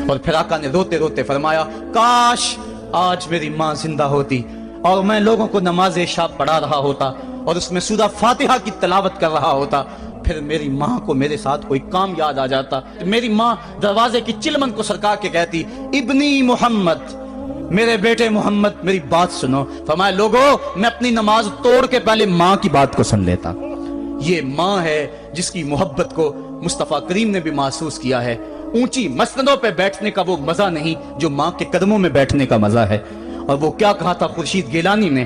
اور پھر آقا نے روتے روتے فرمایا کاش آج میری ماں زندہ ہوتی اور میں لوگوں کو نماز عشاء پڑھا رہا ہوتا اور اس میں سورہ فاتحہ کی تلاوت کر رہا ہوتا، پھر میری ماں کو میرے ساتھ کوئی کام یاد آ جاتا، میری ماں دروازے کی چلمن کو سرکا کے کہتی ابنی محمد، میرے بیٹے محمد میری بات سنو۔ فرمایا لوگوں میں اپنی نماز توڑ کے پہلے ماں کی بات کو سن لیتا۔ یہ ماں ہے جس کی محبت کو مصطفیٰ کریم نے بھی محسوس کیا ہے۔ اونچی مسندوں پہ بیٹھنے کا وہ مزہ نہیں جو ماں کے قدموں میں بیٹھنے کا مزہ ہے۔ اور وہ کیا کہا تھا خورشید گیلانی نے،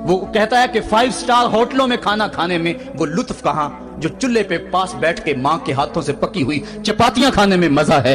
وہ کہتا ہے کہ 5 اسٹار ہوٹلوں میں کھانا کھانے میں وہ لطف کہاں جو چولہے پہ پاس بیٹھ کے ماں کے ہاتھوں سے پکی ہوئی چپاتیاں کھانے میں مزہ ہے،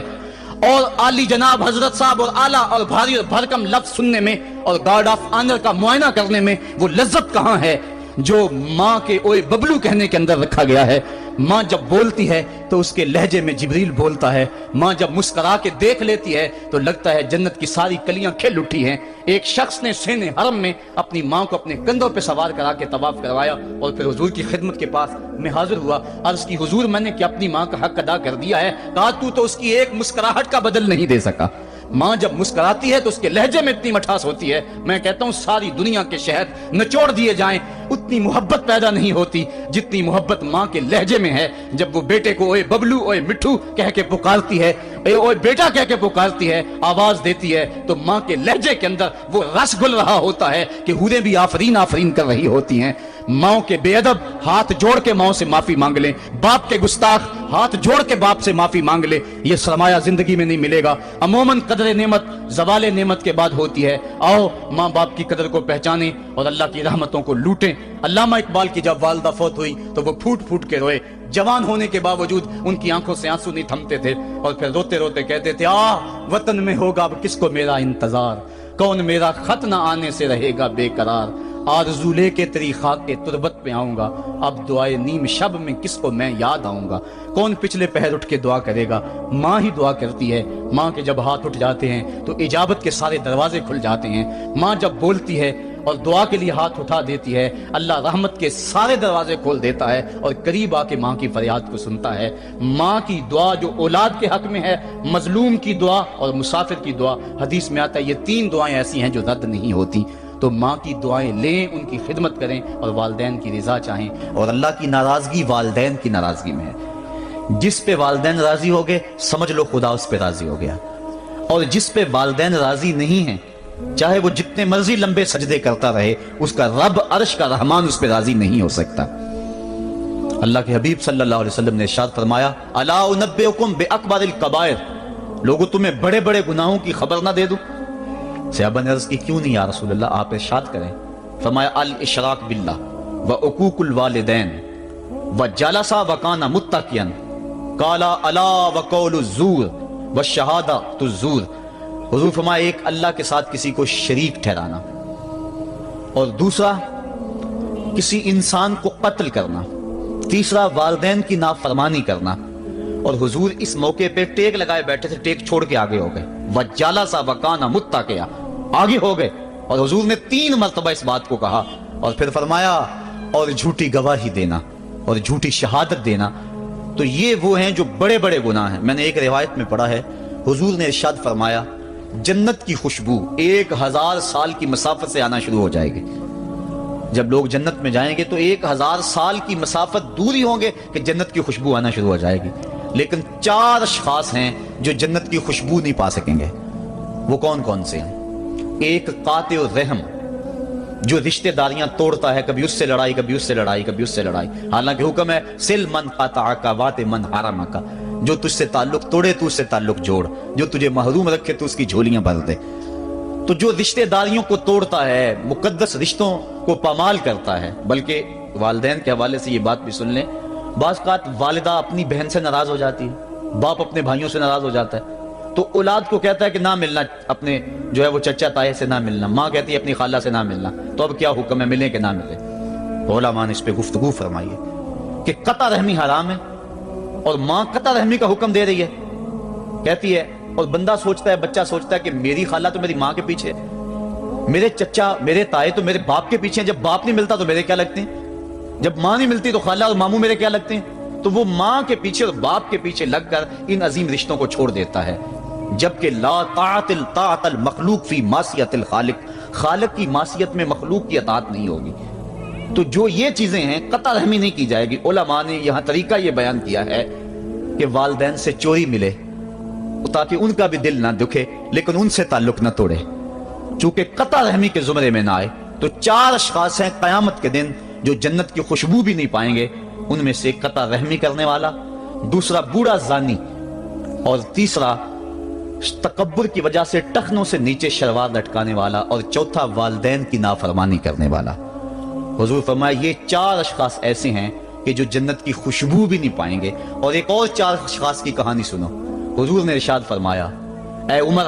اور عالی جناب حضرت صاحب اور اعلیٰ اور بھاری اور بھرکم لفظ سننے میں اور گارڈ آف آنر کا معائنہ کرنے میں وہ لذت کہاں ہے جو ماں کے اوئے ببلو کہنے کے اندر رکھا گیا ہے۔ ماں جب بولتی ہے تو اس کے لہجے میں جبریل بولتا ہے، ماں جب مسکرا کے دیکھ لیتی ہے تو لگتا ہے جنت کی ساری کلیاں کھل اٹھی ہیں۔ ایک شخص نے سین حرم میں اپنی ماں کو اپنے کندھوں پہ سوار کرا کے طواف کروایا اور پھر حضور کی خدمت کے پاس میں حاضر ہوا، عرض کی حضور میں نے کیا اپنی ماں کا حق ادا کر دیا ہے؟ کہا تو اس کی ایک مسکراہٹ کا بدل نہیں دے سکا۔ ماں جب مسکراتی ہے تو اس کے لہجے میں اتنی مٹھاس ہوتی ہے، میں کہتا ہوں ساری دنیا کے شہد نچوڑ دیے جائیں اتنی محبت پیدا نہیں ہوتی جتنی محبت ماں کے لہجے میں ہے۔ جب وہ بیٹے کو اوے ببلو اوے مٹھو کہہ کے پکارتی ہے، اوے بیٹا کہہ کے پکارتی ہے، آواز دیتی ہے، تو ماں کے لہجے کے اندر وہ رس گل رہا ہوتا ہے کہ حوریں بھی آفرین آفرین کر رہی ہوتی ہیں۔ ماں کے بے ادب ہاتھ جوڑ کے ماں سے معافی مانگ لیں، باپ کے گستاخ ہاتھ جوڑ کے باپ سے معافی مانگ لیں، یہ سرمایہ زندگی میں نہیں ملے گا۔ عموماً قدر نعمت زوال نعمت کے بعد ہوتی ہے، آؤ ماں باپ کی قدر کو پہچانیں اور اللہ کی رحمتوں کو لوٹیں۔ علامہ اقبال کی جب والدہ فوت ہوئی تو وہ پھوٹ پھوٹ کے روئے، جوان ہونے کے باوجود ان کی آنکھوں سے آنسو نہیں تھمتے تھے، اور پھر روتے روتے کہتے تھے وطن میں ہوگا اب کس کو میرا انتظار، کون میرا خط نہ آنے سے رہے گا بے قرار، آرزو لے کے تیری خاک کے تربت پہ آؤں گا، اب دعائے نیم شب میں کس کو میں یاد آؤں گا، کون پچھلے پہر اٹھ کے دعا کرے گا، ماں ہی دعا کرتی ہے۔ ماں کے جب ہاتھ اٹھ جاتے ہیں تو اجابت کے سارے دروازے کھل جاتے ہیں۔ ماں جب بولتی ہے اور دعا کے لیے ہاتھ اٹھا دیتی ہے، اللہ رحمت کے سارے دروازے کھول دیتا ہے اور قریب آ کے ماں کی فریاد کو سنتا ہے۔ ماں کی دعا جو اولاد کے حق میں ہے، مظلوم کی دعا اور مسافر کی دعا، حدیث میں آتا ہے یہ 3 دعائیں ایسی ہیں جو رد نہیں ہوتی۔ تو ماں کی دعائیں لیں، ان کی خدمت کریں اور والدین کی رضا چاہیں، اور اللہ کی ناراضگی والدین کی ناراضگی میں ہے۔ جس پہ والدین راضی ہو گئے سمجھ لو خدا اس پہ راضی ہو گیا، اور جس پہ والدین راضی نہیں ہیں چاہے وہ جتنے مرضی لمبے سجدے کرتا رہے، اس کا رب عرش کا رحمان اس پہ راضی نہیں ہو سکتا۔ اللہ کے حبیب صلی اللہ علیہ وسلم نے ارشاد فرمایا الا انبئکم باکبر الکبائر، لوگو تمہیں بڑے بڑے گناہوں کی خبر نہ دے دوں؟ صحابہ نے عرض کی کیوں نہیں یا رسول اللہ، آپ ارشاد کریں۔ فرمایا الاشراک باللہ وعقوق الوالدین وجلسا وکان متکئا قال الا وقول الزور والشہادۃ الزور۔ حضور فرمایا ایک اللہ کے ساتھ کسی کو شریک ٹھہرانا، اور دوسرا کسی انسان کو قتل کرنا، تیسرا والدین کی نافرمانی کرنا۔ اور حضور اس موقع پہ ٹیک لگائے بیٹھے تھے، ٹیک چھوڑ کے آگے ہو گئے، وجلسا وکان متکئا، آگے ہو گئے، اور حضور نے 3 مرتبہ اس بات کو کہا، اور پھر فرمایا اور جھوٹی گواہی دینا اور جھوٹی شہادت دینا۔ تو یہ وہ ہیں جو بڑے بڑے گناہ ہیں۔ میں نے ایک روایت میں پڑھا ہے حضور نے ارشاد فرمایا جنت کی خوشبو 1000 سال کی مسافت سے آنا شروع ہو جائے گی۔ جب لوگ جنت میں جائیں گے تو 1000 سال کی مسافت دور ہی ہوں گے کہ جنت کی خوشبو آنا شروع ہو جائے گی، لیکن 4 اشخاص ہیں جو جنت کی خوشبو نہیں پا سکیں گے۔ وہ کون کون سے ہیں؟ ایک قاطع الرحم، جو رشتہ داریاں توڑتا ہے، کبھی اس سے لڑائی کبھی اس سے لڑائی کبھی اس سے لڑائی، حالانکہ حکم ہے سل من قطعک وات من حرمک، جو تجھ سے تعلق توڑے تو اس سے تعلق جوڑ، جو تجھے محروم رکھے تو اس کی جھولیاں بھر دے۔ تو جو رشتہ داریوں کو توڑتا ہے، مقدس رشتوں کو پامال کرتا ہے، بلکہ والدین کے حوالے سے یہ بات بھی سن لیں، بعض اوقات والدہ اپنی بہن سے ناراض ہو جاتی ہے، باپ اپنے بھائیوں سے ناراض ہو جاتا ہے، تو اولاد کو کہتا ہے کہ نہ ملنا، اپنے جو ہے وہ چچا تائے سے نہ ملنا، ماں کہتی ہے اپنی خالہ سے نہ ملنا، تو اب کیا حکم ہے، ملیں کہ نہ ملیں؟ علماء نے اس پہ گفتگو فرمائی ہے کہ قطع رحمی حرام ہے، اور ماں قطع رحمی کا حکم دے رہی ہے، کہتی ہے، اور بندہ سوچتا ہے، بچہ سوچتا ہے کہ میری خالہ تو میری ماں کے پیچھے، میرے چچا میرے تائے تو میرے باپ کے پیچھے ہیں، جب باپ نہیں ملتا تو میرے کیا لگتے ہیں، جب ماں نہیں ملتی تو خالہ اور ماموں میرے کیا لگتے ہیں؟ تو وہ ماں کے پیچھے اور باپ کے پیچھے لگ کر ان عظیم رشتوں کو چھوڑ دیتا ہے۔ جبکہ لا طاعت المخلوق فی معصیت الخالق، خالق کی معصیت میں مخلوق کی اطاعت نہیں ہوگی۔ تو جو یہ چیزیں ہیں قطع رحمی نہیں کی جائے گی۔ علماء نے یہاں طریقہ یہ بیان کیا ہے کہ والدین سے چوری ملے تاکہ ان کا بھی دل نہ دکھے لیکن ان سے تعلق نہ توڑے، چونکہ قطع رحمی کے زمرے میں نہ آئے۔ تو 4 اشخاص ہیں قیامت کے دن جو جنت کی خوشبو بھی نہیں پائیں گے، ان میں سے قطع رحمی کرنے والا، دوسرا بوڑھا زانی، اور تیسرا تکبر کی وجہ سے ٹخنوں سے نیچے شلوار لٹکانے والا، اور چوتھا والدین کی نافرمانی کرنے والا۔ حضور فرمایا یہ 4 اشخاص ایسے ہیں کہ جو جنت کی خوشبو بھی نہیں پائیں گے۔ اور ایک اور 4 اشخاص کی کہانی سنو۔ حضور نے ارشاد فرمایا، اے عمر،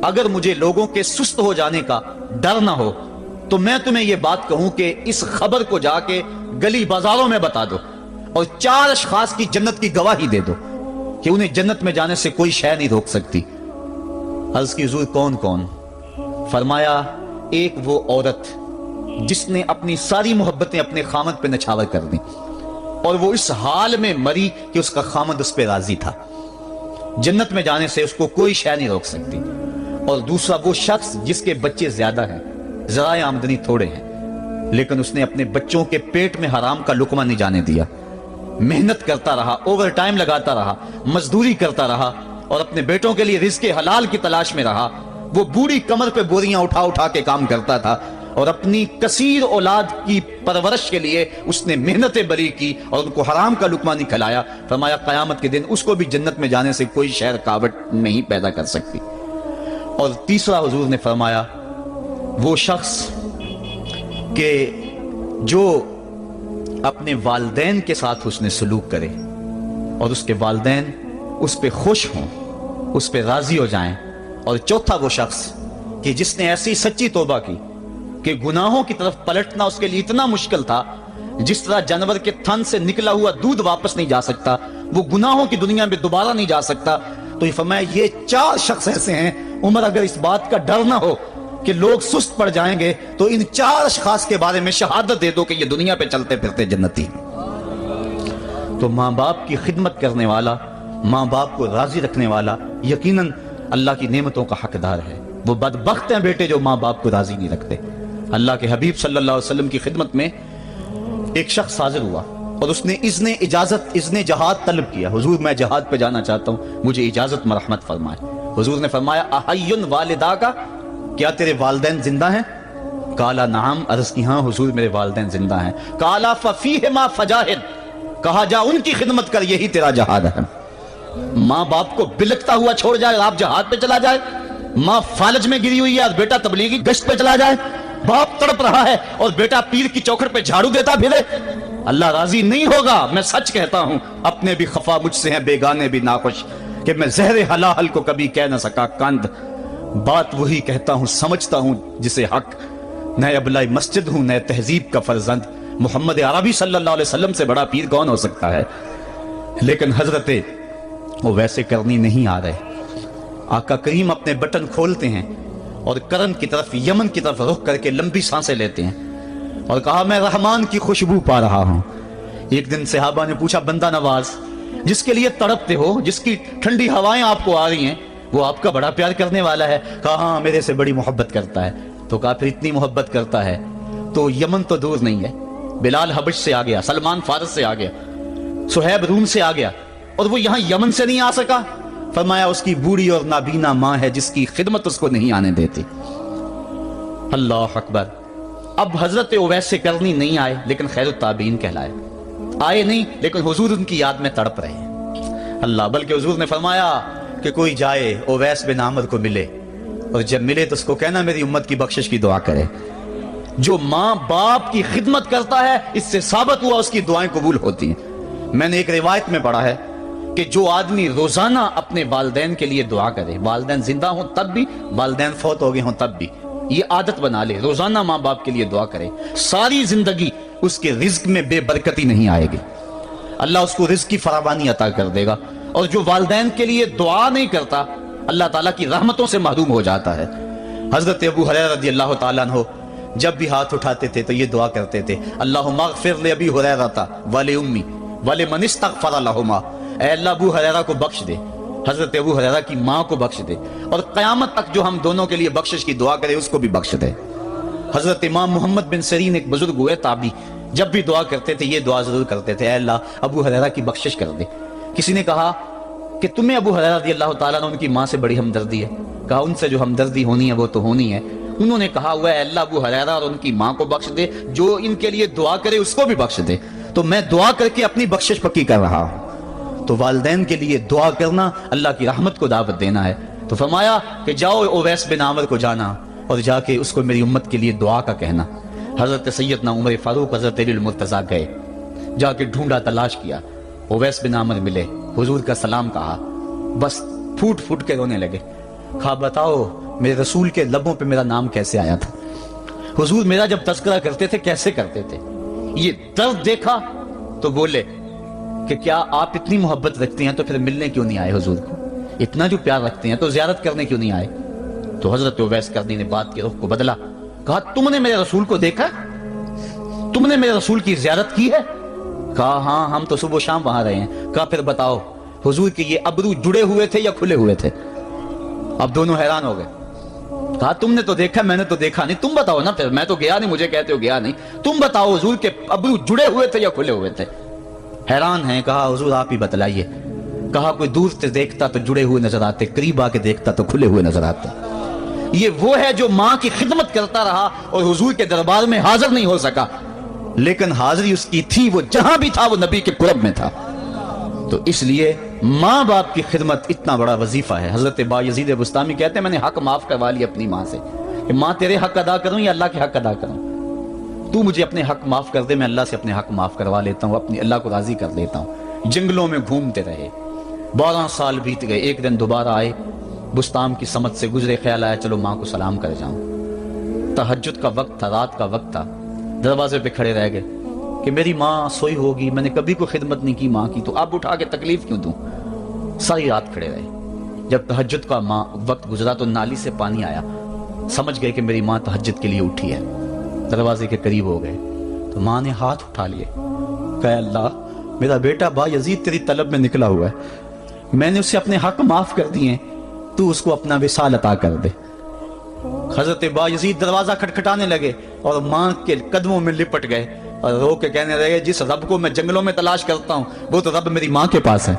اگر مجھے لوگوں کے سست ہو جانے کا ڈر نہ ہو تو میں تمہیں یہ بات کہوں کہ اس خبر کو جا کے گلی بازاروں میں بتا دو اور 4 اشخاص کی جنت کی گواہی دے دو کہ انہیں جنت میں جانے سے کوئی شے نہیں روک سکتی۔ عرض کی حضور کون کون؟ فرمایا ایک وہ عورت جس نے اپنی ساری محبتیں اپنے خامد پہ نچھاور کر دیں اور وہ اس حال میں مری کہ اس کا خامد اس پہ راضی تھا، جنت میں جانے سے اس کو کوئی شے نہیں روک سکتی۔ اور دوسرا وہ شخص جس کے بچے زیادہ ہیں، ذرائع آمدنی تھوڑے ہیں، لیکن اس نے اپنے بچوں کے پیٹ میں حرام کا لقمہ نہیں جانے دیا، محنت کرتا رہا، اوور ٹائم لگاتا رہا، مزدوری کرتا رہا اور اپنے بیٹوں کے لیے رزق حلال کی تلاش میں رہا۔ وہ بوڑھی کمر پہ بوریاں اٹھا اٹھا کے کام کرتا تھا اور اپنی کثیر اولاد کی پرورش کے لیے اس نے محنتیں بری کی اور ان کو حرام کا لقمہ نہیں کھلایا۔ فرمایا قیامت کے دن اس کو بھی جنت میں جانے سے کوئی شے رکاوٹ نہیں پیدا کر سکتی۔ اور تیسرا حضور نے فرمایا وہ شخص کہ جو اپنے والدین کے ساتھ حسن سلوک کرے اور اس کے والدین اس پہ خوش ہوں، اس پہ راضی ہو جائیں۔ اور چوتھا وہ شخص کہ جس نے ایسی سچی توبہ کی کہ گناہوں کی طرف پلٹنا اس کے لیے اتنا مشکل تھا جس طرح جانور کے تھن سے نکلا ہوا دودھ واپس نہیں جا سکتا، وہ گناہوں کی دنیا میں دوبارہ نہیں جا سکتا۔ تو یہ فرمایا یہ 4 شخص ایسے ہیں عمر، اگر اس بات کا ڈر نہ ہو کہ لوگ سست پڑ جائیں گے تو ان 4 اشخاص کے بارے میں شہادت دے دو کہ یہ دنیا پہ چلتے پھرتے جنتی۔ تو ماں باپ کی خدمت کرنے والا، ماں باپ کو راضی رکھنے والا یقیناً اللہ کی نعمتوں کا حقدار ہے۔ وہ بدبخت ہیں بیٹے جو ماں باپ کو راضی نہیں رکھتے۔ اللہ کے حبیب صلی اللہ علیہ وسلم کی خدمت میں ایک شخص حاضر ہوا اور اس نے اذن جہاد طلب کیا، حضور میں جہاد پہ جانا چاہتا ہوں، مجھے اجازت مرحمت فرمائے۔ حضور نے فرمایا احی والدہ کا، کیا تیرے والدین زندہ ہیں؟ کالا نعم، عرض کی ہاں حضور میرے والدین زندہ ہیں۔ کالا ففیہما فجاہد، کہا جا ان کی خدمت کر، یہی تیرا جہاد ہے۔ ماں باپ کو بلکتا ہوا چھوڑ جائے آپ جہاد پہ چلا جائے، ماں فالج میں گری ہوئی ہے اور بیٹا تبلیغی گشت پہ چلا جائے، باپ تڑپ رہا ہے اور بیٹا پیر کی چوکھٹ پہ جھاڑو دیتا پھرے، اللہ راضی نہیں ہوگا۔ میں سچ کہتا ہوں، اپنے بھی خفا مجھ سے ہیں، بیگانے بھی ناخوش، کہ میں زہر حلال کو کبھی کہہ نہ سکا کند، بات وہی کہتا ہوں سمجھتا ہوں جسے حق، نئے ابلائی مسجد ہوں، نئے تہذیب کا فرزند، محمد عربی صلی اللہ علیہ وسلم سے بڑا پیر کون ہو سکتا ہے؟ لیکن حضرت وہ ویسے کرنی نہیں آ رہے۔ آقا کریم اپنے بٹن کھولتے ہیں اور کرن کی طرف، یمن کی طرف رخ کر کے لمبی سانسیں لیتے ہیں اور کہا میں رحمان کی خوشبو پا رہا ہوں۔ ایک دن صحابہ نے پوچھا بندہ نواز جس کے لیے تڑپتے ہو، جس کی ٹھنڈی ہوائیں آپ کو آ رہی ہیں، وہ آپ کا بڑا پیار کرنے والا ہے؟ کہا ہاں میرے سے بڑی محبت کرتا ہے۔ تو کہا پھر اتنی محبت کرتا ہے تو یمن تو دور نہیں ہے، بلال حبش سے آ گیا، سلمان فارس سے آ گیا، صہیب روم سے آ گیا، اور وہ یہاں یمن سے نہیں آ سکا؟ فرمایا اس کی بوڑھی اور نابینا ماں ہے جس کی خدمت اس کو نہیں آنے دیتی۔ اللہ اکبر۔ اب حضرت اویس کرنی نہیں آئے لیکن خیر التابعین کہلائے، آئے نہیں لیکن حضور ان کی یاد میں تڑپ رہے ہیں۔ اللہ، بلکہ حضور نے فرمایا کہ کوئی جائے اویس بن عامر کو ملے اور جب ملے تو اس کو کہنا میری امت کی بخشش کی دعا کرے۔ جو ماں باپ کی خدمت کرتا ہے اس سے ثابت ہوا اس کی دعائیں قبول ہوتی ہیں۔ میں نے ایک روایت میں پڑھا ہے کہ جو آدمی روزانہ اپنے والدین کے لیے دعا کرے، والدین زندہ ہوں تب بھی، والدین فوت ہو گئے ہوں تب بھی، یہ عادت بنا لے، روزانہ ماں باپ کے لیے دعا کرے، ساری زندگی اس کے رزق میں بے برکتی نہیں آئے گی، اللہ اس کو رزق کی فراوانی عطا کر دے گا۔ اور جو والدین کے لیے دعا نہیں کرتا اللہ تعالیٰ کی رحمتوں سے محروم ہو جاتا ہے۔ حضرت ابو ہریرہ رضی اللہ تعالیٰ عنہ جب بھی ہاتھ اٹھاتے تھے تو یہ دعا کرتے تھے، اللہم اغفر لابی ہریرہ ولی امی ولمن استغفر لہما، اے اللہ ابو ہریرہ کو بخش دے حضرت ابو ہریرہ کی ماں کو بخش دے، اور قیامت تک جو ہم دونوں کے لیے بخشش کی دعا کرے اس کو بھی بخش دے۔ حضرت امام محمد بن سیرین ایک بزرگ ہوئے تابعی، جب بھی دعا کرتے تھے یہ دعا ضرور کرتے تھے، اے اللہ ابو ہریرہ کی بخشش کر دے۔ کسی نے کہا کہ تمہیں ابو ہریرہ رضی اللہ تعالیٰ عنہ ان کی ماں سے بڑی ہمدردی ہے؟ کہا ان سے جو ہمدردی ہونی ہے وہ تو ہونی ہے۔ انہوں نے کہا ہوا اے اللہ ابو ہریرہ اور ان کی ماں کو بخش دے، جو ان کے لیے دعا کرے اس کو بھی بخش دے۔ تو میں دعا کر کے اپنی بخشش پکی کر رہا ہوں۔ تو والدین کے لیے دعا کرنا اللہ کی رحمت کو دعوت دینا ہے۔ تو فرمایا کہ جاؤ اویس بن عامر کو جانا اور جا کے اس کو میری امت کے لیے دعا کا کہنا۔ حضرت سیدنا عمر فاروق حضرت علی المرتضیٰ گئے، جا کے ڈھونڈا تلاش کیا، اویس بن عامر ملے، حضور کا سلام کہا، بس پھوٹ پھوٹ کے رونے لگے۔ کہا بتاؤ میرے رسول کے لبوں پہ میرا نام کیسے آیا تھا؟ حضور میرا جب تذکرہ کرتے تھے کیسے کرتے تھے؟ یہ درد دیکھا تو بولے کہ کیا آپ اتنی محبت رکھتے ہیں تو پھر ملنے کیوں نہیں آئے حضور کو؟ اتنا جو پیار رکھتے ہیں تو زیارت کرنے کیوں نہیں آئے؟ تو حضرت اویس کرنی نے بات کے رخ کو بدلا، کہا تم نے میرے رسول کو دیکھا؟ تم نے میرے رسول کی زیارت کی ہے؟ کہا ہاں ہم تو صبح و شام وہاں رہے ہیں۔ کہا پھر بتاؤ حضور کے یہ ابرو جڑے ہوئے تھے یا کھلے ہوئے تھے؟ اب دونوں حیران ہو گئے۔ کہا تم نے تو دیکھا، میں نے تو دیکھا نہیں، تم بتاؤ نا، پھر میں تو گیا نہیں، مجھے کہتے ہو گیا نہیں، تم بتاؤ حضور کے ابرو جڑے ہوئے تھے یا کھلے ہوئے تھے؟ حیران ہیں، کہا حضور آپ ہی بتلائیے۔ کہا کوئی دور سے دیکھتا تو جڑے ہوئے نظر آتے، قریب آ کے دیکھتا تو کھلے ہوئے نظر آتے۔ یہ وہ ہے جو ماں کی خدمت کرتا رہا اور حضور کے دربار میں حاضر نہیں ہو سکا، لیکن حاضری اس کی تھی، وہ جہاں بھی تھا وہ نبی کے قرب میں تھا۔ تو اس لیے ماں باپ کی خدمت اتنا بڑا وظیفہ ہے۔ حضرت بایزید بستامی کہتے ہیں میں نے حق معاف کروا لی اپنی ماں سے، کہ ماں تیرے حق ادا کروں یا اللہ کے حق ادا کروں؟ تو مجھے اپنے حق معاف کر دے، میں اللہ سے اپنے حق معاف کروا لیتا ہوں، اپنی اللہ کو راضی کر لیتا ہوں۔ جنگلوں میں گھومتے رہے، 12 سال بیت گئے، ایک دن دوبارہ آئے، بستام کی سمت سے گزرے، خیال آیا چلو ماں کو سلام کر جاؤں۔ تہجد کا وقت تھا، رات کا وقت تھا، دروازے پہ کھڑے رہ گئے کہ میری ماں سوئی ہوگی، میں نے کبھی کوئی خدمت نہیں کی ماں کی، تو اب اٹھا کے تکلیف کیوں دوں؟ ساری رات کھڑے رہے۔ جب تہجد کا وقت گزرا تو نالی سے پانی آیا، سمجھ گئے کہ میری ماں تہجد کے لیے اٹھی ہے، دروازے کے قریب ہو گئے تو ماں نے ہاتھ اٹھا لیے، کہا اللہ میرا بیٹا بایزید تیری طلب میں نکلا ہوا ہے، میں نے اسے اپنے حق معاف کر دیے، تو اس کو اپنا وصال عطا کر دے۔ حضرت بایزید دروازہ کھٹکھٹانے لگے اور ماں کے قدموں میں لپٹ گئے اور رو کے کہنے لگے جس رب کو میں جنگلوں میں تلاش کرتا ہوں وہ تو رب میری ماں کے پاس ہے۔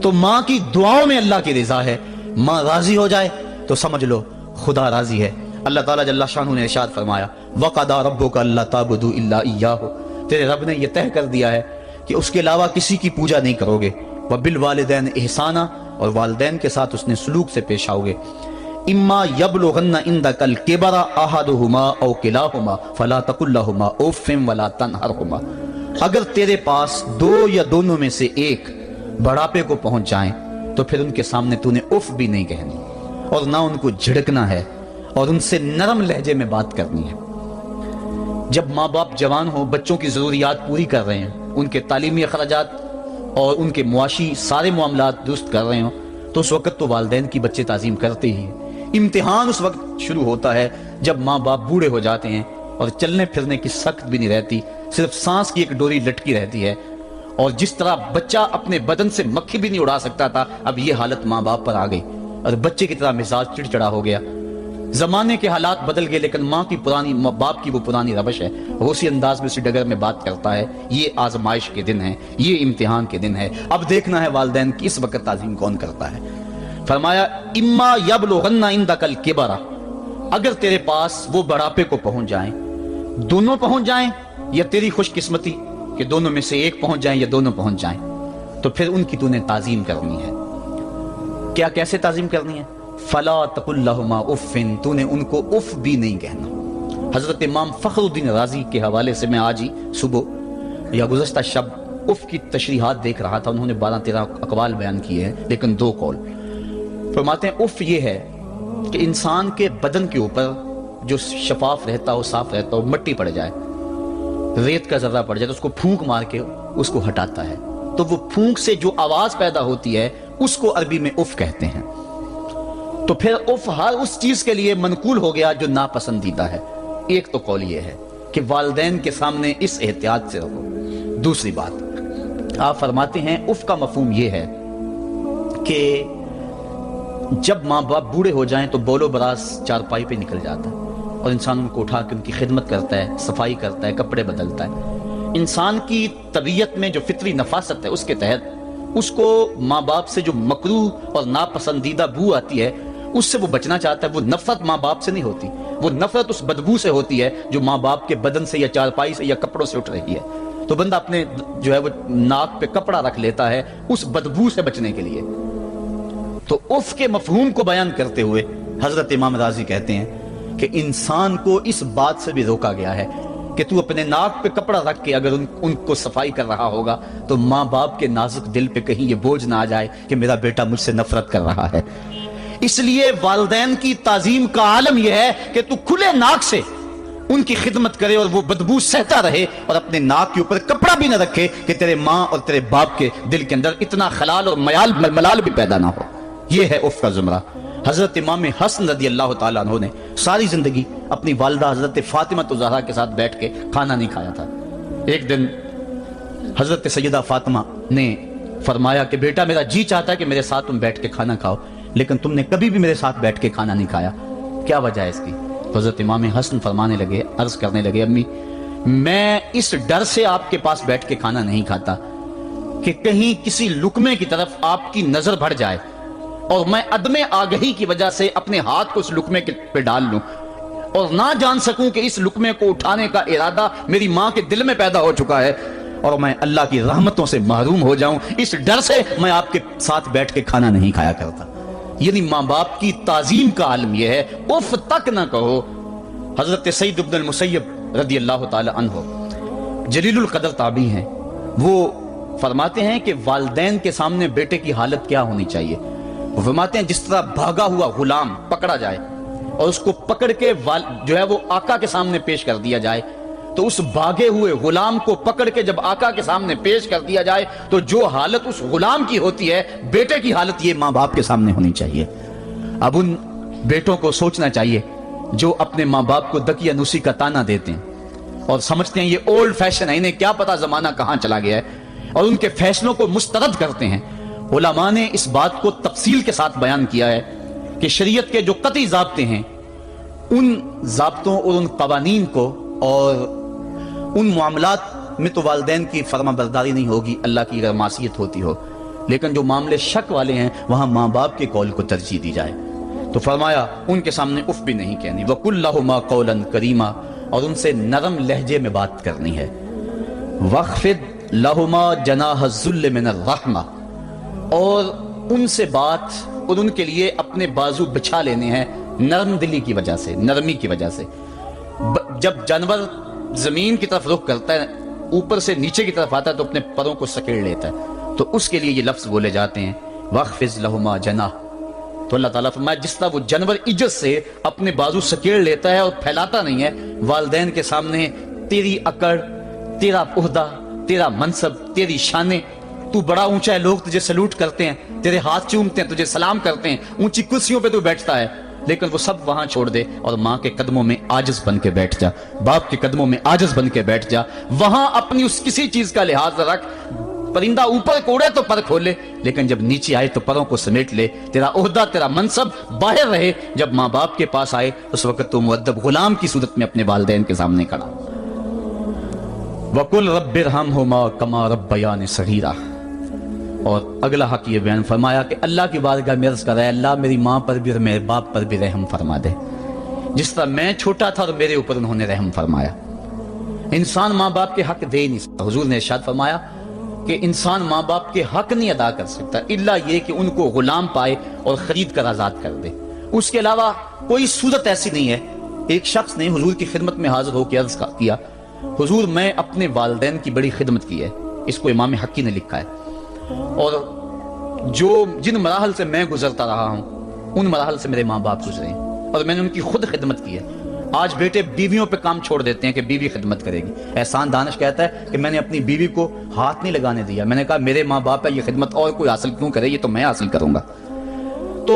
تو ماں کی دعاؤں میں اللہ کی رضا ہے، ماں راضی ہو جائے تو سمجھ لو خدا راضی ہے۔ اللہ تعالیٰ جل شانہ نے ارشاد فرمایا وَقَضَىٰ رَبُّكَ أَلَّا تَعْبُدُوا إِلَّا إِيَّاهُ، تیرے رب نے یہ طے کر دیا ہے کہ اس کے علاوہ کسی کی پوجا نہیں کرو گے، وَبِالْوَالِدَيْنِ إِحْسَانًا، اور والدین کے ساتھ اس نے سلوک سے پیش آؤ گے، اما یبلغن عندک الکبر احدہما او کلاہما فلا تقل لہما اف ولا تنہرہما، اگر تیرے پاس دو یا دونوں میں سے ایک بڑھاپے کو پہنچ جائیں تو پھر ان کے سامنے تو نے اف بھی نہیں کہنی اور نہ ان کو جھڑکنا ہے اور ان سے نرم لہجے میں بات کرنی ہے۔ جب ماں باپ جوان ہوں، بچوں کی ضروریات پوری کر رہے ہیں، ان کے تعلیمی اخراجات اور ان کے معاشی سارے معاملات درست کر رہے ہوں، تو اس وقت تو والدین کی بچے تعظیم کرتے ہی ہیں۔ امتحان اس وقت شروع ہوتا ہے جب ماں باپ بوڑھے ہو جاتے ہیں اور چلنے پھرنے کی سخت بھی نہیں رہتی، صرف سانس کی ایک ڈوری لٹکی رہتی ہے، اور جس طرح بچہ اپنے بدن سے مکھی بھی نہیں اڑا سکتا تھا، اب یہ حالت ماں باپ پر آ گئی اور بچے کی طرح مزاج چڑچڑا ہو گیا۔ زمانے کے حالات بدل گئے لیکن ماں باپ کی وہ پرانی روش ہے، وہ اسی انداز میں اسی ڈگر میں بات کرتا ہے۔ یہ آزمائش کے دن ہے، یہ امتحان کے دن ہے، اب دیکھنا ہے والدین کی اس وقت تعظیم کون کرتا ہے۔ فرمایا اما یبلغن عندک الکبر، اگر تیرے پاس وہ بڑھاپے کو پہنچ جائیں، دونوں پہنچ جائیں یا تیری خوش قسمتی کہ دونوں میں سے ایک پہنچ جائیں یا دونوں پہنچ جائیں، تو پھر ان کی تو نے تعظیم کرنی ہے۔ کیا کیسے تعظیم کرنی ہے؟ فلا تقل لہما اف، تو نے ان کو اف بھی نہیں کہنا۔ حضرت امام فخر الدین رازی کے حوالے سے میں آج ہی صبح یا گزشتہ شب اف کی تشریحات دیکھ رہا تھا، انہوں نے 12-13 اقوال بیان کیے ہیں لیکن 2 قول فرماتے ہیں۔ اف یہ ہے کہ انسان کے بدن کے اوپر جو شفاف رہتا ہو، صاف رہتا ہو، مٹی پڑ جائے، ریت کا ذرہ پڑ جائے تو اس کو پھونک مار کے اس کو ہٹاتا ہے، تو وہ پھونک سے جو آواز پیدا ہوتی ہے اس کو عربی میں اف کہتے ہیں۔ تو پھر اف ہر اس چیز کے لیے منقول ہو گیا جو ناپسندیدہ ہے۔ ایک تو قول یہ ہے کہ والدین کے سامنے اس احتیاط سے رہو۔ دوسری بات آپ فرماتے ہیں اف کا مفہوم یہ ہے کہ جب ماں باپ بوڑھے ہو جائیں تو بولو براز چارپائی پہ نکل جاتا ہے اور انسان ان کو اٹھا کے ان کی خدمت کرتا ہے، صفائی کرتا ہے، کپڑے بدلتا ہے۔ انسان کی طبیعت میں جو فطری نفاست ہے اس کے تحت اس کو ماں باپ سے جو مکروہ اور ناپسندیدہ بو آتی ہے اس سے وہ بچنا چاہتا ہے۔ وہ نفرت ماں باپ سے نہیں ہوتی، وہ نفرت اس بدبو سے ہوتی ہے جو ماں باپ کے بدن سے یا چارپائی سے یا کپڑوں سے اٹھ رہی ہے۔ تو بندہ اپنے جو ہے وہ ناک پہ کپڑا رکھ لیتا ہے اس بدبو سے بچنے کے لیے۔ تو اف کے مفہوم کو بیان کرتے ہوئے حضرت امام رازی کہتے ہیں کہ انسان کو اس بات سے بھی روکا گیا ہے کہ تو اپنے ناک پہ کپڑا رکھ کے اگر ان کو صفائی کر رہا ہوگا تو ماں باپ کے نازک دل پہ کہیں یہ بوجھ نہ آ جائے کہ میرا بیٹا مجھ سے نفرت کر رہا ہے۔ اس لیے والدین کی تعظیم کا عالم یہ ہے کہ تو کھلے ناک سے ان کی خدمت کرے اور وہ بدبو سہتا رہے اور اپنے ناک کے اوپر کپڑا بھی نہ رکھے کہ تیرے ماں اور تیرے باپ کے دل کے اندر اتنا خلال اور ملال بھی پیدا نہ ہو۔ یہ ہے اف کا زمرہ۔ حضرت امام حسن رضی اللہ تعالیٰ عنہ نے ساری زندگی اپنی والدہ حضرت فاطمہ الزہرا کے ساتھ بیٹھ کے کھانا نہیں کھایا تھا۔ ایک دن حضرت سیدہ فاطمہ نے فرمایا کہ بیٹا میرا جی چاہتا ہے کہ میرے ساتھ تم بیٹھ کے کھانا کھاؤ، لیکن تم نے کبھی بھی میرے ساتھ بیٹھ کے کھانا نہیں کھایا، کیا وجہ ہے اس کی؟ تو حضرت امام حسن فرمانے لگے، عرض کرنے لگے، امی میں اس ڈر سے آپ کے پاس بیٹھ کے کھانا نہیں کھاتا کہ کہیں کسی لقمے کی طرف آپ کی نظر بڑھ جائے اور میں عدم آگہی کی وجہ سے اپنے ہاتھ کو اس لقمے پہ ڈال لوں اور نہ جان سکوں کہ اس لقمے کو اٹھانے کا ارادہ میری ماں کے دل میں پیدا ہو چکا ہے اور میں اللہ کی رحمتوں سے محروم ہو جاؤں، اس ڈر سے میں آپ کے ساتھ بیٹھ کے کھانا نہیں کھایا کرتا۔ یعنی ماں باپ کی تعظیم کا عالم یہ ہے، اف تک نہ کہو۔ حضرت سعید بن المسیب رضی اللہ تعالی عنہ جلیل القدر تابعی ہیں، وہ فرماتے ہیں کہ والدین کے سامنے بیٹے کی حالت کیا ہونی چاہیے۔ وہ فرماتے ہیں جس طرح بھاگا ہوا غلام پکڑا جائے اور اس کو پکڑ کے جو ہے وہ آقا کے سامنے پیش کر دیا جائے، تو اس بھاگے ہوئے غلام کو پکڑ کے جب آقا کے سامنے پیش کر دیا جائے تو جو حالت اس غلام کی ہوتی ہے بیٹے کی حالت یہ ماں باپ کے سامنے ہونی چاہیے۔ اب ان بیٹوں کو سوچنا چاہیے جو اپنے ماں باپ کو دقیانوسی کا تانا دیتے ہیں اور سمجھتے ہیں یہ اولڈ فیشن ہے، انہیں کیا پتا زمانہ کہاں چلا گیا ہے، اور ان کے فیصلوں کو مسترد کرتے ہیں۔ علماء نے اس بات کو تفصیل کے ساتھ بیان کیا ہے کہ شریعت کے جو قطعی ضابطے ہیں ان ضابطوں اور ان قوانین کو اور ان معاملات میں تو والدین کی فرما برداری نہیں ہوگی اللہ کی اگر معصیت ہوتی ہو، لیکن جو معاملے شک والے ہیں وہاں ماں باپ کے قول کو ترجیح دی جائے۔ تو فرمایا ان کے سامنے اف بھی نہیں کہنی، وَقُلْ لَهُمَا قَوْلًا كَرِيمًا، اور ان سے نرم لہجے میں بات کرنی ہے۔ وَاخْفِضْ لَهُمَا جَنَاحَ الذُّلِّ مِنَ الرَّحْمَةِ، اور ان سے بات اور ان کے لیے اپنے بازو بچھا لینے ہیں نرم دلی کی وجہ سے، نرمی کی وجہ سے۔ جب جانور زمین کی طرف رخ کرتا ہے اوپر سے نیچے کی طرف آتا ہے تو اپنے پروں کو سکیڑ لیتا ہے، تو اس کے لیے یہ لفظ بولے جاتے ہیں وَاخْفِضْ لَهُمَا جَنَاحَ۔ تو اللہ تعالیٰ فرمایا جس طرح وہ جانور عزت سے اپنے بازو سکیڑ لیتا ہے اور پھیلاتا نہیں ہے، والدین کے سامنے تیری اکڑ، تیرا عہدہ، تیرا منصب، تیری شانیں، تو بڑا اونچا ہے، لوگ تجھے سلوٹ کرتے ہیں، تیرے ہاتھ چومتے ہیں، تجھے سلام کرتے ہیں، اونچی کرسیوں پہ تو بیٹھتا ہے، لیکن وہ سب وہاں چھوڑ دے اور ماں کے قدموں میں عاجز بن کے بیٹھ جا، باپ کے قدموں میں عاجز بن کے بیٹھ جا، وہاں اپنی اس کسی چیز کا لحاظ رکھ۔ پرندہ اوپر کوڑے تو پر کھولے، لیکن جب نیچے آئے تو پروں کو سمیٹ لے، تیرا عہدہ، تیرا منصب باہر رہے، جب ماں باپ کے پاس آئے اس وقت تو مؤدب غلام کی صورت میں اپنے والدین کے سامنے کھڑا۔ وَقُلْ رَبِّ ارْحَمْهُمَا كَمَا رَبَّيَانِ صَغِيرًا، اور اگلا حق یہ بیان فرمایا کہ اللہ کی بارگاہ میں عرض کر رہا ہے اللہ میری ماں پر بھی اور میرے باپ پر بھی رحم فرما دے، جس طرح میں چھوٹا تھا اور میرے اوپر انہوں نے رحم فرمایا۔ انسان ماں باپ کے حق دے ہی نہیں سکتا، حضور نے ارشاد فرمایا کہ انسان ماں باپ کے حق نہیں ادا کر سکتا الا یہ کہ ان کو غلام پائے اور خرید کر آزاد کر دے، اس کے علاوہ کوئی صورت ایسی نہیں ہے۔ ایک شخص نے حضور کی خدمت میں حاضر ہو کے عرض کیا حضور میں اپنے والدین کی بڑی خدمت کی ہے، اس کو امام حقی نے لکھا ہے، اور جن مراحل سے میں گزرتا رہا ہوں ان مراحل سے میرے ماں باپ گزرے ہیں اور میں نے ان کی خود خدمت کی ہے۔ آج بیٹے بیویوں پہ کام چھوڑ دیتے ہیں کہ بیوی خدمت کرے گی۔ احسان دانش کہتا ہے کہ میں نے اپنی بیوی کو ہاتھ نہیں لگانے دیا، میں نے کہا میرے ماں باپ ہے، یہ خدمت اور کوئی حاصل کیوں کرے، یہ تو میں حاصل کروں گا۔ تو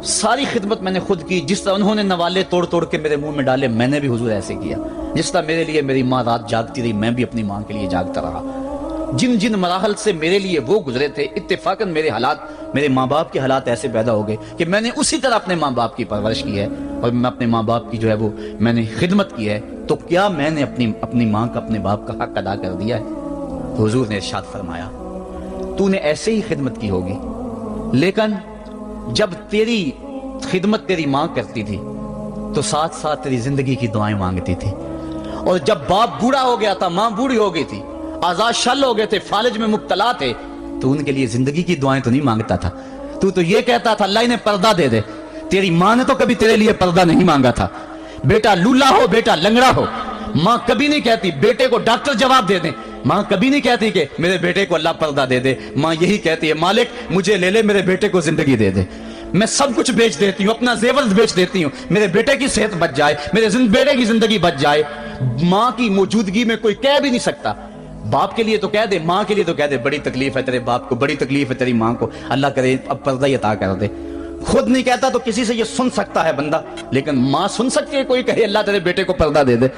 ساری خدمت میں نے خود کی، جس طرح انہوں نے نوالے توڑ توڑ کے میرے منہ میں ڈالے میں نے بھی حضور ایسے کیا، جس طرح میرے لیے میری ماں رات جاگتی رہی میں بھی اپنی ماں کے لیے جاگتا رہا۔ جن مراحل سے میرے لیے وہ گزرے تھے اتفاقاً میرے حالات میرے ماں باپ کے حالات ایسے پیدا ہو گئے کہ میں نے اسی طرح اپنے ماں باپ کی پرورش کی ہے اور میں اپنے ماں باپ کی جو ہے وہ میں نے خدمت کی ہے، تو کیا میں نے اپنی ماں کا اپنے باپ کا حق ادا کر دیا ہے؟ حضور نے ارشاد فرمایا تو نے ایسے ہی خدمت کی ہوگی، لیکن جب تیری خدمت تیری ماں کرتی تھی تو ساتھ ساتھ تیری زندگی کی دعائیں مانگتی تھی، اور جب باپ بوڑھا ہو گیا تھا، ماں بوڑھی ہو گئی تھی، آزاد شل ہو گئے تھے، فالج میں مبتلا تھے، تو ان کے لیے زندگی کی دعائیں تو نہیں مانگتا تھا، تو یہ کہتا تھا اللہ انہیں پردہ دے دے۔ تیری ماں نے تو کبھی تیرے لیے پردہ نہیں مانگا تھا، بیٹا لولا ہو بیٹا لنگڑا ہو، ماں کبھی نہیں کہتی بیٹے کو ڈاکٹر جواب دے دیں، ماں کبھی نہیں کہتی کہ میرے بیٹے کو اللہ پردہ دے دے، ماں یہی کہتی ہے مالک مجھے لے لے، میرے بیٹے کو زندگی دے دے، میں سب کچھ بیچ دیتی ہوں، اپنا زیور بیچ دیتی ہوں، میرے بیٹے کی صحت بچ جائے، میرے بیٹے کی زندگی بچ جائے۔ ماں کی موجودگی میں کوئی کہہ بھی نہیں سکتا، باپ کے لیے تو کہہ دے، ماں کے لیے تو کہہ دے بڑی تکلیف ہے تیرے باپ کو، بڑی تکلیف ہے تیری ماں کو، اللہ کرے اب پردہ عطا کر دے۔ خود نہیں کہتا تو کسی سے یہ سن سکتا ہے بندہ، لیکن ماں سن سکتی ہے کوئی کہے اللہ تیرے بیٹے کو پردہ دے دے۔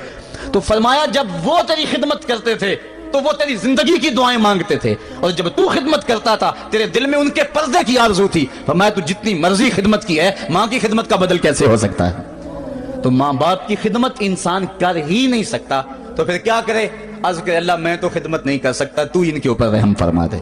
تو فرمایا جب وہ تیری خدمت کرتے تھے تو وہ تیری زندگی کی دعائیں مانگتے تھے، اور جب تو خدمت کرتا تھا تیرے دل میں ان کے پردے کی آرزو تھی۔ فرمایا تو جتنی مرضی خدمت کی ہے، ماں کی خدمت کا بدل کیسے ہو سکتا ہے؟ تو ماں باپ کی خدمت انسان کر ہی نہیں سکتا، تو پھر کیا کرے؟ عرض کرے اللہ میں تو خدمت نہیں کر سکتا، تو ان کے اوپر رحم فرما دے۔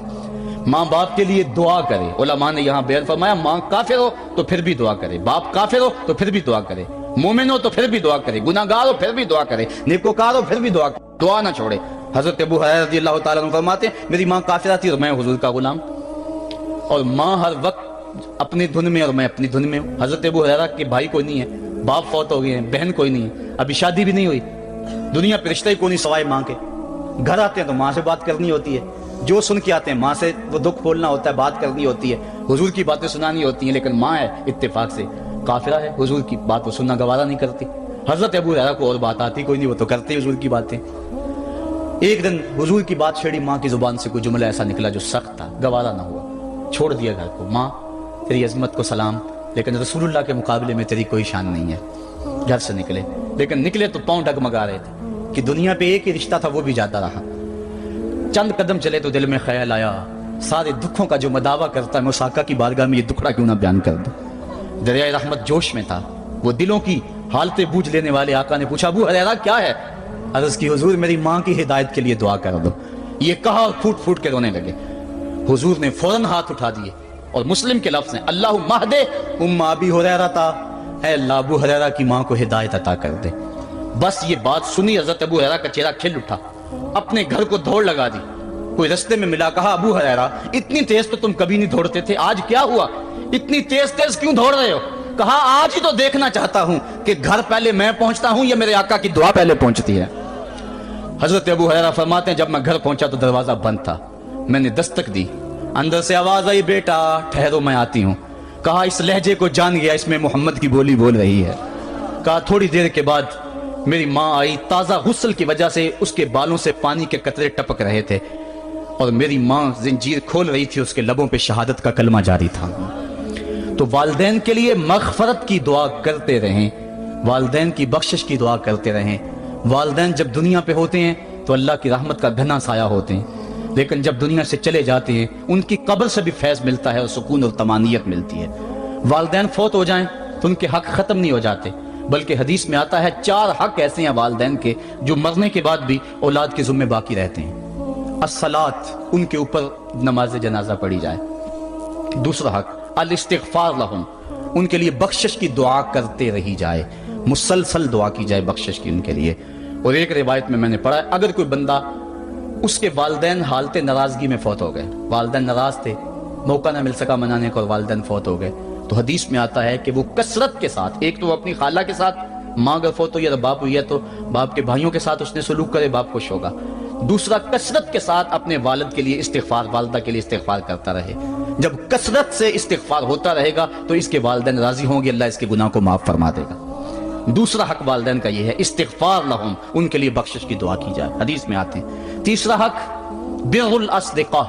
ماں باپ کے لیے دعا کرے، علماء نے یہاں بیان فرمایا ماں کافر ہو تو پھر بھی دعا کرے، باپ کافر ہو تو پھر بھی دعا کرے، مومن ہو تو پھر بھی دعا کرے، گناہگار ہو پھر بھی دعا کرے، نیکوکار ہو پھر بھی دعا کرے، دعا نہ چھوڑے۔ حضرت ابو ہریرہ رضی اللہ تعالیٰ عنہ فرماتے ہیں میری ماں کافرہ تھی اور میں حضور کا غلام، اور ماں ہر وقت اپنی دھن میں اور میں اپنی دھن میں ہوں۔ حضرت ابو ہریرہ کے بھائی کوئی نہیں ہے، باپ فوت ہو گئے ہیں، بہن کوئی نہیں ہے، ابھی شادی بھی نہیں ہوئی، دنیا پہ رشتہ ہی کوئی نہیں سوائے ماں کے، گھر آتے ہیں تو ماں سے بات کرنی ہوتی ہے، جو سن کے آتے ہیں ماں سے وہ دکھ کھولنا ہوتا ہے، بات کرنی ہوتی ہے، حضور کی باتیں سنانی ہوتی ہیں، لیکن ماں ہے اتفاق سے کافرہ ہے، حضور کی بات وہ سننا گوارا نہیں کرتی۔ حضرت ابو ہریرہ کو اور بات آتی کوئی نہیں، وہ تو کرتے حضور کی باتیں۔ ایک دن حضور کی بات چھیڑی، ماں کی زبان سے کوئی جملہ ایسا نکلا جو سخت تھا، گوارا نہ ہوا، چھوڑ دیا گھر کو۔ ماں تیری عظمت کو سلام، لیکن رسول اللہ کے مقابلے میں تیری کوئی شان نہیں ہے۔ گھر سے نکلے، لیکن نکلے تو پاؤں ڈگمگا رہے تھے کہ دنیا پہ ایک ہی رشتہ تھا وہ بھی جاتا رہا۔ چند قدم چلے تو دل میں خیال آیا سارے دکھوں کا جو مداوع کرتا ہے میں اس آقا کی بارگاہ میں یہ دکھڑا کیوں نہ بیان کر دوں۔ دریائے رحمت جوش میں تھا، وہ دلوں کی حالتیں بوجھ لینے والے آقا نے پوچھا ابو ہریرہ کیا ہے؟ عرض کی حضور میری ماں کی ہدایت کے لیے دعا کر دو۔ یہ کہا اور پھوٹ پھوٹ کے رونے لگے۔ حضور نے فوراً ہاتھ اٹھا دیے اور مسلم کے لفظ ہیں اللہم اہد ام ابی ہریرہ، اے اللہ ابو ہریرہ کی ماں کو ہدایت عطا کر دے۔ بس یہ بات سنی حضرت ابو ہریرہ کا چہرہ کھل اٹھا، اپنے گھر کو دوڑ لگا دی۔ کوئی رستے میں ملا، کہا ابو ہریرہ اتنی تیز تو تم کبھی نہیں دوڑتے تھے، آج کیا ہوا؟ اتنی تیز تیز کیوں دوڑ رہے ہو؟ کہا آج ہی تو دیکھنا چاہتا ہوں کہ گھر پہلے میں پہنچتا ہوں یا میرے آقا کی دعا پہلے پہنچتی ہے۔ حضرت ابو ہریرہ فرماتے ہیں جب میں گھر پہنچا تو دروازہ بند تھا، میں نے دستک دی، اندر سے آواز آئی بیٹا ٹھہرو میں آتی ہوں۔ کہا اس لہجے کو جان گیا، اس میں محمد کی بولی بول رہی ہے۔ کہا تھوڑی دیر کے بعد میری ماں آئی، تازہ غسل کی وجہ سے اس کے بالوں سے پانی کے قطرے ٹپک رہے تھے، اور میری ماں زنجیر کھول رہی تھی، اس کے لبوں پہ شہادت کا کلمہ جاری تھا۔ تو والدین کے لیے مغفرت کی دعا کرتے رہیں، والدین کی بخشش کی دعا کرتے رہیں۔ والدین جب دنیا پہ ہوتے ہیں تو اللہ کی رحمت کا گھنا سایہ ہوتے ہیں، لیکن جب دنیا سے چلے جاتے ہیں ان کی قبر سے بھی فیض ملتا ہے اور سکون اور طمانینت ملتی ہے۔ والدین فوت ہو جائیں تو ان کے حق ختم نہیں ہو جاتے، بلکہ حدیث میں آتا ہے 4 حق ایسے ہیں والدین کے جو مرنے کے بعد بھی اولاد کے ذمہ باقی رہتے ہیں۔ الصلاۃ، ان کے اوپر نماز جنازہ پڑھی جائے۔ دوسرا حق الاستغفار لہم، ان کے لیے بخشش کی دعا کرتے رہی جائے، مسلسل دعا کی جائے بخشش کی ان کے لیے۔ اور ایک روایت میں نے پڑھا ہے اگر کوئی بندہ اس کے والدین حالت ناراضگی میں فوت ہو گئے، والدین ناراض تھے، موقع نہ مل سکا منانے کا اور والدین فوت ہو گئے، تو حدیث میں آتا ہے کہ وہ کثرت کے ساتھ، ایک تو اپنی خالہ کے ساتھ، ماں اگر فوت ہوئی ہے تو باپ ہوئی ہے تو باپ کے بھائیوں کے ساتھ اس نے سلوک کرے، باپ خوش ہوگا۔ دوسرا کثرت کے ساتھ اپنے والد کے لیے استغفار، والدہ کے لیے استغفار کرتا رہے۔ جب کثرت سے استغفار ہوتا رہے گا تو اس کے والدین راضی ہوں گے، اللہ اس کے گناہ کو معاف فرما دے گا۔ دوسرا حق والدین کا یہ ہے استغفار لہم، ان کے لیے بخشش کی دعا کی جائے، حدیث میں آتے ہیں۔ تیسرا حق بر الاصدقاء،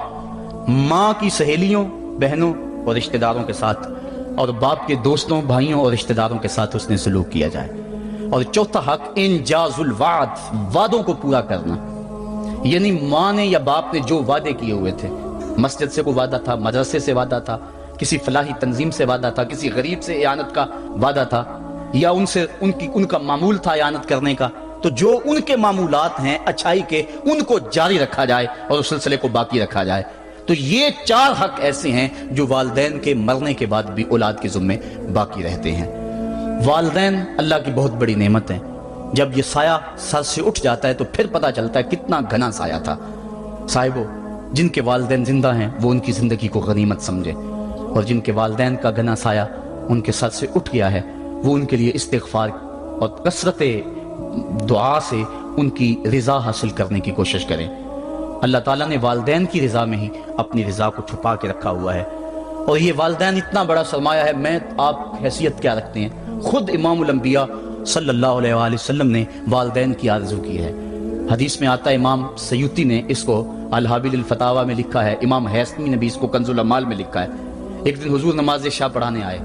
ماں کی سہیلیوں، بہنوں اور رشتہ داروں کے ساتھ، اور باپ کے دوستوں، بھائیوں اور رشتہ داروں کے ساتھ اس نے سلوک کیا جائے۔ اور چوتھا حق انجاز الوعد، وعدوں کو پورا کرنا، یعنی ماں نے یا باپ نے جو وعدے کیے ہوئے تھے، مسجد سے کوئی وعدہ تھا، مدرسے سے وعدہ تھا، کسی فلاحی تنظیم سے وعدہ تھا، کسی غریب سے اعانت کا وعدہ تھا، یا ان کا معمول تھا اعانت کرنے کا، تو جو ان کے معمولات ہیں اچھائی کے، ان کو جاری رکھا جائے اور اس سلسلے کو باقی رکھا جائے۔ تو یہ 4 حق ایسے ہیں جو والدین کے مرنے کے بعد بھی اولاد کے ذمے باقی رہتے ہیں۔ والدین اللہ کی بہت بڑی نعمت ہیں۔ جب یہ سایہ سر سے اٹھ جاتا ہے تو پھر پتہ چلتا ہے کتنا گھنا سایہ تھا۔ صاحبو، جن کے والدین زندہ ہیں وہ ان کی زندگی کو غنیمت سمجھے، اور جن کے والدین کا گھنا سایہ ان کے سر سے اٹھ گیا ہے وہ ان کے لیے استغفار اور کثرت دعا سے ان کی رضا حاصل کرنے کی کوشش کریں۔ اللہ تعالیٰ نے والدین کی رضا میں ہی اپنی رضا کو چھپا کے رکھا ہوا ہے، اور یہ والدین اتنا بڑا سرمایہ ہے۔ میں آپ حیثیت کیا رکھتے ہیں؟ خود امام الانبیاء صلی اللہ علیہ وآلہ وسلم نے والدین کی آرزو کی ہے۔ حدیث میں آتا ہے، امام سیوطی نے اس کو الحابل الفتاوی میں لکھا ہے، امام حیثمی نے بھی اس کو کنز الاعمال میں لکھا ہے۔ ایک دن حضور نماز عشاء پڑھانے آئے،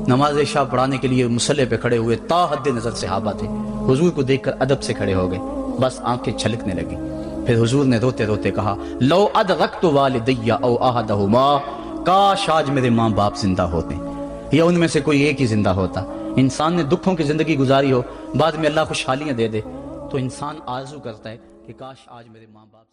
نماز عشاء پڑھانے کے لیے مصلی پہ کھڑے ہوئے، تا حد نظر صحابہ تھے، حضور کو دیکھ کر ادب سے کھڑے ہو گئے، بس آنکھیں چھلکنے لگی۔ پھر حضور نے روتے روتے کہا، لو ادرکت والدی او احدہما، کاش آج میرے ماں باپ زندہ ہوتے، یا ان میں سے کوئی ایک ہی زندہ ہوتا۔ انسان نے دکھوں کی زندگی گزاری ہو، بعد میں اللہ خوشحالیاں دے دے، تو انسان آرزو کرتا ہے کہ کاش آج میرے ماں باپ